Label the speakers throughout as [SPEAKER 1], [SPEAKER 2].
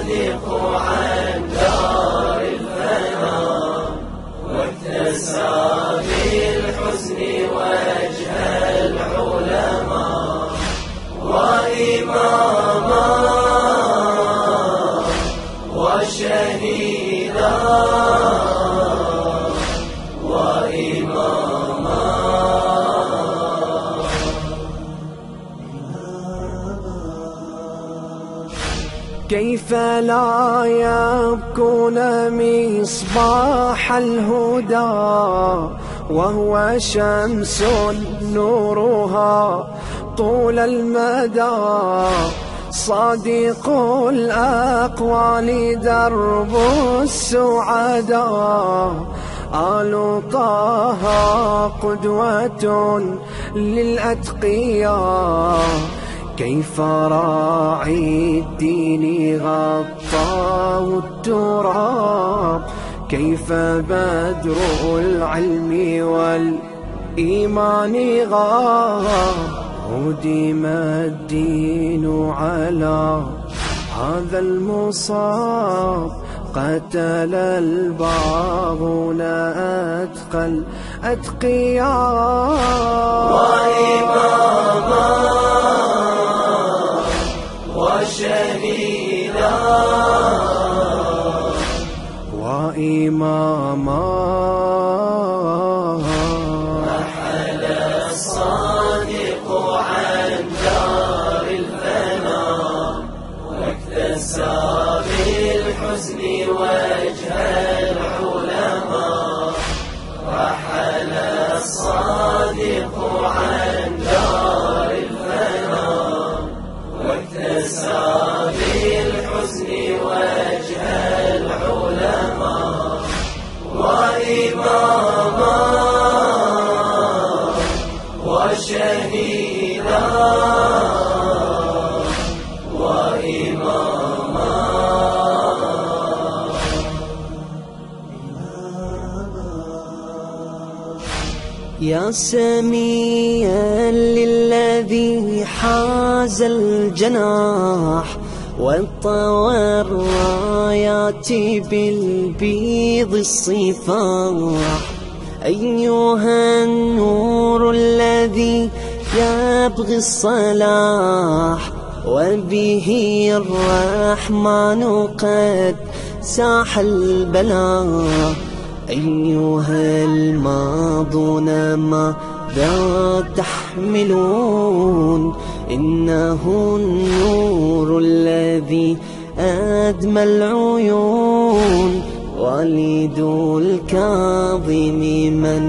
[SPEAKER 1] الصادق عن دار الفنا، واكتسى بالحزن وجه العلماء، وإماما وشهيدا وإماما.
[SPEAKER 2] كيف لا يبكون مصباح الهدى وهو شمس نورها طول المدى، صادق الأقوال درب السعداء، آل طه قدوة للأتقياء. كيف راعي الدين غطاه التراب، كيف بدر العلم والإيمان غاب، هدم الدين على هذا المصاب، قتل الباغون أتقى الأتقياء،
[SPEAKER 1] وإماما وشهيدا
[SPEAKER 2] وإماما.
[SPEAKER 1] رحل الصادق عن دار الفنا، واكتسى بالحزن وجه العلماء، رحل الصادق عن دار الفنا، واكتسى بالحزن وجه العلماء، وإماما وشهيدا وإماما.
[SPEAKER 3] يا سميا للذي حاز الجناح، وطوى الرايات بالبيض الصفاح، أيها النور الذي يبغي الصلاح، وبه الرحمن قد ساح البلاء. أيها الماضون ماذا تحملون، إنه النور الذي أدمى العيون، والد الكاظم من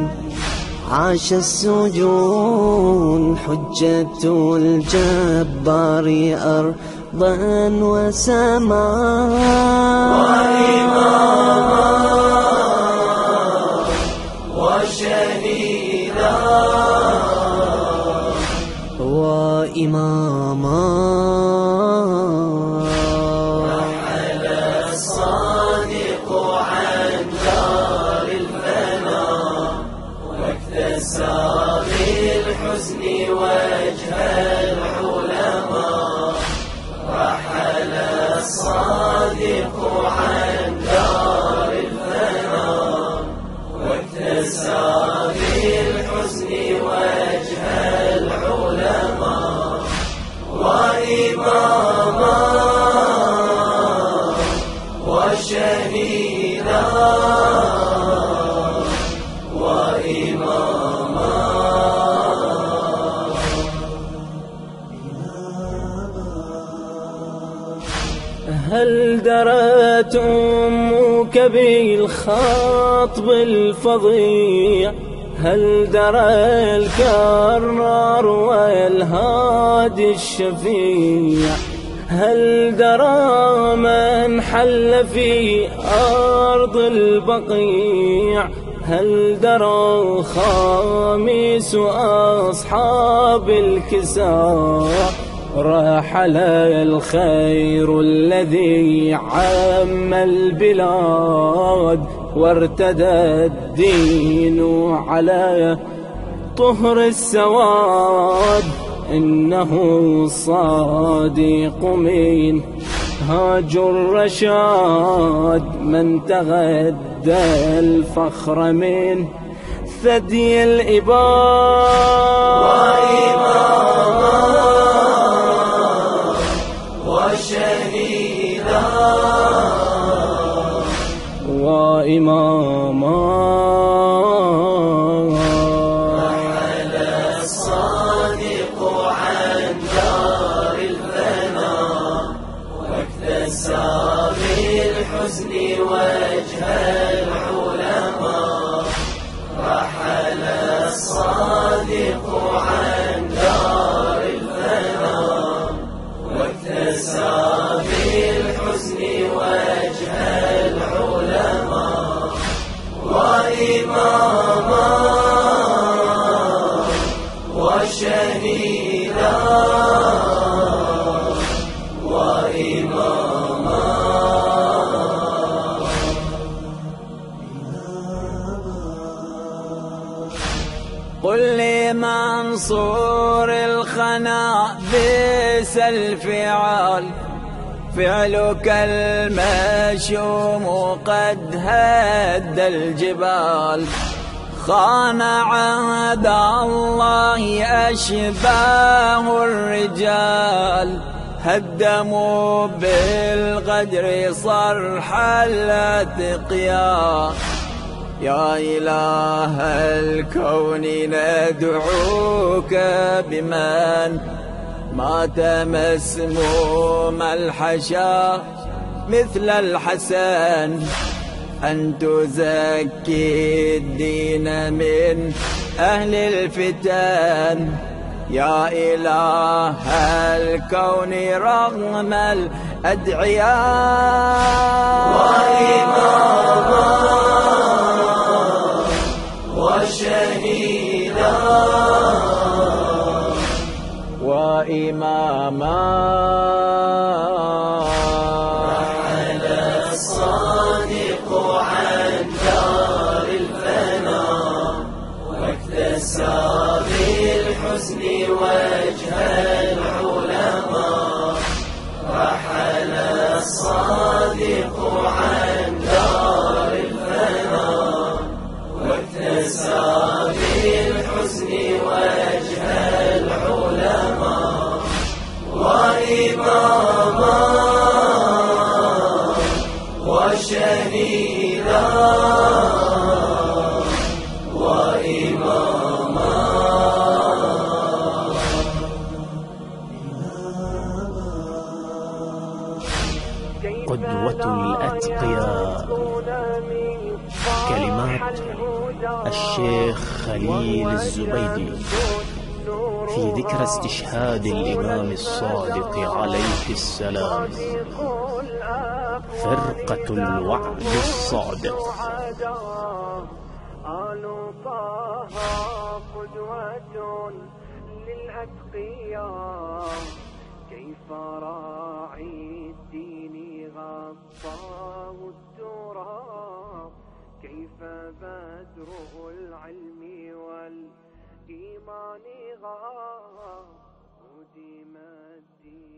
[SPEAKER 3] عاش السجون، حجة الجبار أرضا وسماء،
[SPEAKER 1] وإماما وشهيدا
[SPEAKER 3] وإماما.
[SPEAKER 1] رحل الصادق عن دار الفنا، واكتسى بالحزن وجه العلماء، رحل الصادق عن دار الفنا، واكتسى بالحزن وجه العلماء، وإماما وشهيدا وإماما.
[SPEAKER 4] هل درت أمك بالخطب الفظيع، هل درى الكرار والهادي الشفيع، هل درى من حل في أرض البقيع، هل درى خامس أصحاب الكساء، رحل الخير الذي عم البلاد، وارتدى الدين على طهر السواد، إنه الصادق من هاج الرشاد من تغدى الفخر من ثدي الإباء
[SPEAKER 1] وشهيدا
[SPEAKER 4] وإماما
[SPEAKER 1] رحل الصادق عن دار الفناء واكتسى بالحزن وجه العلماء رحل الصادق عن دار الفناء واكتسى بالحزن وجه العلماء وإماما وشهيدا وإماما.
[SPEAKER 3] قل لي منصور الخنا بئس الفعال فعلك المشوم قد هد الجبال خان عهد الله أشباه الرجال هدموا بالغدر صرح الأتقياء يا إله الكون ندعوك بمن مات مسموم الحشا مثل الحسن أن تزكي الدين من أهل الفتن يا إله الكون رغم الأدعياء
[SPEAKER 1] وإماما وشهيدا
[SPEAKER 3] وإماما
[SPEAKER 1] رحل الصادق عن دار الفناء واكتسى بالحزن وجه العلماء رحل الصادق عن دار الفناء واكتسى بالحزن وجه العلماء وإماما وشهيدا وإماما.
[SPEAKER 5] قدوة الأتقياء. كلمات الشيخ خليل الزبيدي في ذكرى استشهاد الإمام الصادق عليه السلام. فرقة الوعد الصادق.
[SPEAKER 2] آل طه قدوة للأتقياء كيف راعي الدين غطاه التراب كيف بدر العلم والإيمان غاب هدم الدين